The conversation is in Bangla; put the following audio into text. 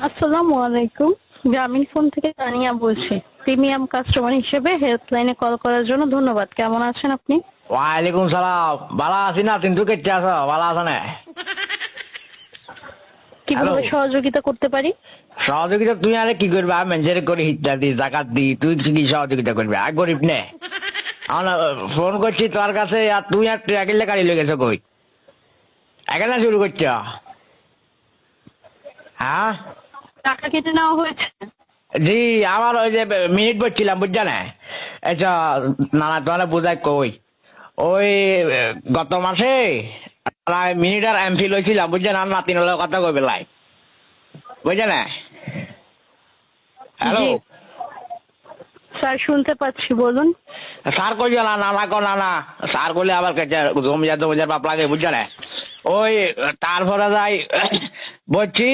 আসসালামু আলাইকুম। গ্রামীণ ফোন থেকে তানিয়া বলছি। প্রিমিয়াম কাস্টমার হিসেবে হেল্পলাইনে কল করার জন্য ধন্যবাদ। কেমন আছেন আপনি? ওয়ালাইকুম সালাম। ভালো আছি না? কিন্তু কেটে আছো? ভালো আছো না? কিভাবে সহযোগিতা করতে পারি? সহযোগিতা তুই আরে কি করবে? আমি মেঞ্জের করে হিটটা দি, জাকাত দি, তুই কি সহযোগিতা করবি? আর গরিব নে। আমরা ফোন করছি তোর কাছে, আর তুই আর ট্রাকেলে গাড়ি লেগেছো কই? এখানে শুরু করছ? হ্যাঁ টাকা কেটে নেওয়া হয়েছে? জি, আমার ওই যে মিনিট বলছিলাম, বুঝছো না? আচ্ছা, নানা তোমার বোঝায় কই, ওই গত মাসে মিনিট আর এমফিল হয়েছিলাম, বুঝছেন? আর নাতিন হলে কথা কই বেলায়, বুঝছে না? হ্যালো জি স্যার, শুনতে পাচ্ছি, বলুন। স্যার কই না, নানা কো নানা, স্যার করলে আবার জমিদার বাপ লাগে, বুঝছো না? ওই তারপরে যাই বলছি